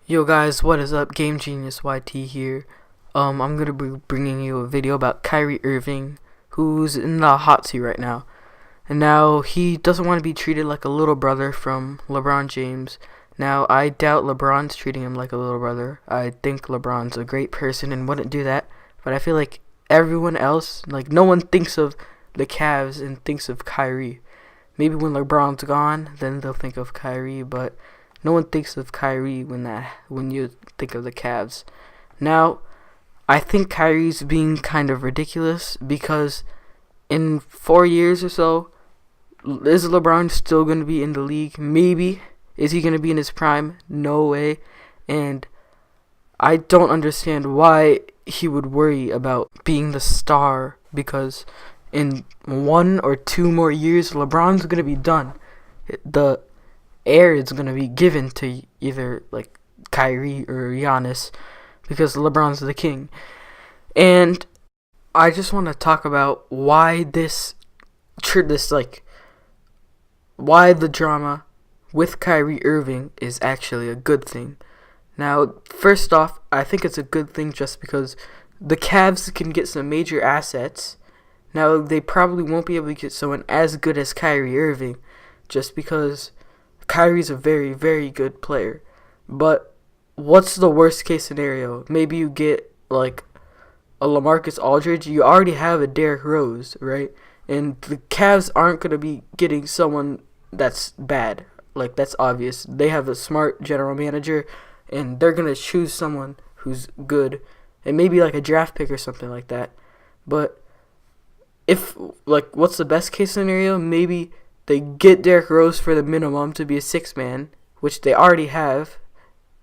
Yo guys, what is up? Game Genius YT here. I'm gonna be bringing you a video about Kyrie Irving, who's in the hot seat right now. And now he doesn't want to be treated like a little brother from LeBron James. Now I doubt LeBron's treating him like a little brother. I think LeBron's a great person and wouldn't do that. But I feel like everyone else, like no one thinks of the Cavs and thinks of Kyrie. Maybe when LeBron's gone, then they'll think of Kyrie, but no one thinks of Kyrie when you think of the Cavs. Now, I think Kyrie's being kind of ridiculous because in 4 years or so, is LeBron still going to be in the league? Maybe. Is he going to be in his prime? No way. And I don't understand why he would worry about being the star, because in 1 or 2 more years, LeBron's going to be done. The air is going to be given to either like Kyrie or Giannis because LeBron's the king. And I just want to talk about why why the drama with Kyrie Irving is actually a good thing. Now, first off, I think it's a good thing just because the Cavs can get some major assets. Now, they probably won't be able to get someone as good as Kyrie Irving just because Kyrie's a very, very good player. But what's the worst case scenario? Maybe you get like a LaMarcus Aldridge. You already have a Derrick Rose, right? And the Cavs aren't going to be getting someone that's bad. Like, that's obvious. They have a smart general manager, and they're going to choose someone who's good. And maybe like a draft pick or something like that. But if, like, what's the best case scenario? Maybe they get Derrick Rose for the minimum to be a 6-man, which they already have,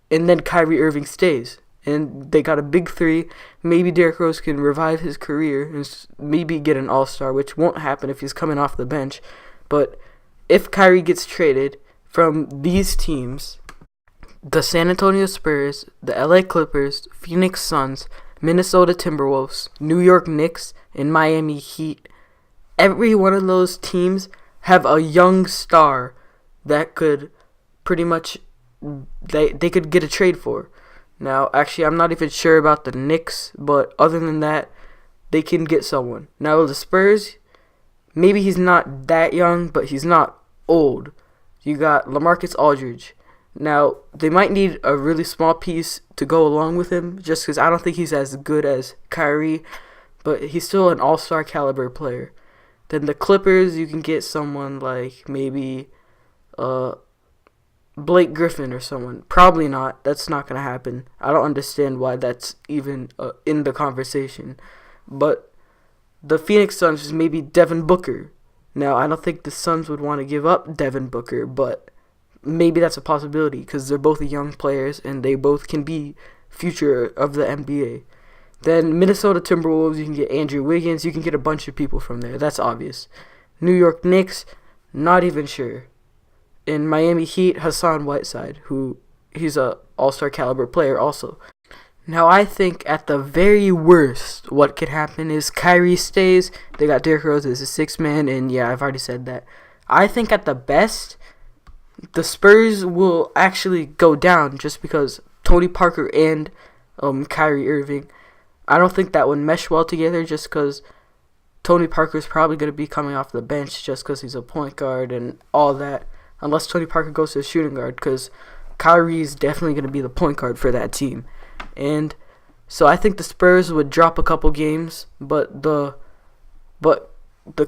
and then Kyrie Irving stays. And they got a big 3. Maybe Derrick Rose can revive his career and maybe get an all-star, which won't happen if he's coming off the bench. But if Kyrie gets traded from these teams, the San Antonio Spurs, the LA Clippers, Phoenix Suns, Minnesota Timberwolves, New York Knicks, and Miami Heat, every one of those teams have a young star that could pretty much they could get a trade for. Now, actually, I'm not even sure about the Knicks, but other than that, they can get someone. Now, the Spurs, maybe he's not that young, but he's not old. You got LaMarcus Aldridge. Now, they might need a really small piece to go along with him, just because I don't think he's as good as Kyrie, but he's still an all-star caliber player. Then the Clippers, you can get someone like maybe Blake Griffin or someone. Probably not. That's not going to happen. I don't understand why that's even in the conversation. But the Phoenix Suns is maybe Devin Booker. Now, I don't think the Suns would want to give up Devin Booker, but maybe that's a possibility because they're both young players and they both can be future of the NBA. Then Minnesota Timberwolves, you can get Andrew Wiggins. You can get a bunch of people from there. That's obvious. New York Knicks, not even sure. In Miami Heat, Hassan Whiteside, he's a all-star caliber player also. Now, I think at the very worst, what could happen is Kyrie stays. They got Derrick Rose as a 6-man, and yeah, I've already said that. I think at the best, the Spurs will actually go down just because Tony Parker and Kyrie Irving, I don't think that would mesh well together just because Tony Parker's probably going to be coming off the bench just because he's a point guard and all that. Unless Tony Parker goes to a shooting guard, because Kyrie is definitely going to be the point guard for that team. And so I think the Spurs would drop a couple games, but the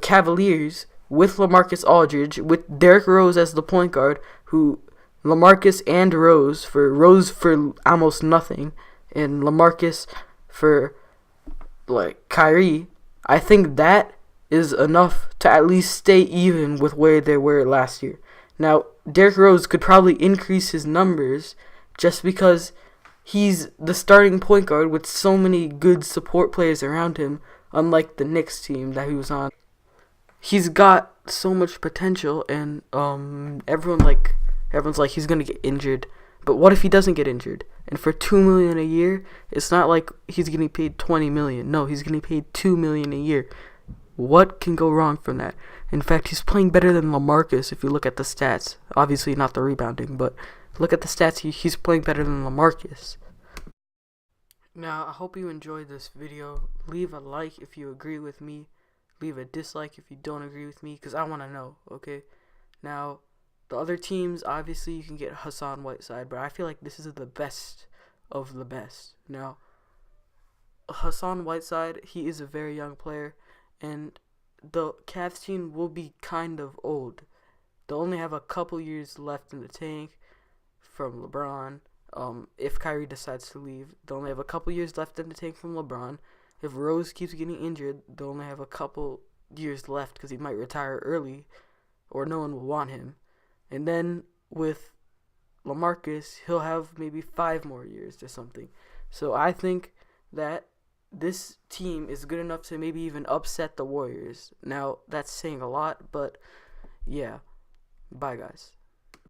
Cavaliers with LaMarcus Aldridge, with Derrick Rose as the point guard, who LaMarcus and Rose for almost nothing, and LaMarcus for like Kyrie, I think that is enough to at least stay even with where they were last year. Now, Derrick Rose could probably increase his numbers just because he's the starting point guard with so many good support players around him, unlike the Knicks team that he was on. He's got so much potential, and everyone's like he's gonna get injured. But what if he doesn't get injured? And for $2 million a year, it's not like he's getting paid $20 million. No, he's getting paid $2 million a year. What can go wrong from that? In fact, he's playing better than LaMarcus if you look at the stats. Obviously not the rebounding, but Look at the stats. He's playing better than LaMarcus. Now, I hope you enjoyed this video. Leave a like if you agree with me. Leave a dislike if you don't agree with me, because I want to know, okay? Now, the other teams, obviously, you can get Hassan Whiteside, but I feel like this is the best of the best. Now, Hassan Whiteside, he is a very young player, and the Cavs team will be kind of old. They'll only have a couple years left in the tank from LeBron. If Kyrie decides to leave, they'll only have a couple years left in the tank from LeBron. If Rose keeps getting injured, they'll only have a couple years left because he might retire early, or no one will want him. And then with LaMarcus, he'll have maybe 5 more years or something. So I think that this team is good enough to maybe even upset the Warriors. Now, that's saying a lot, but yeah. Bye, guys.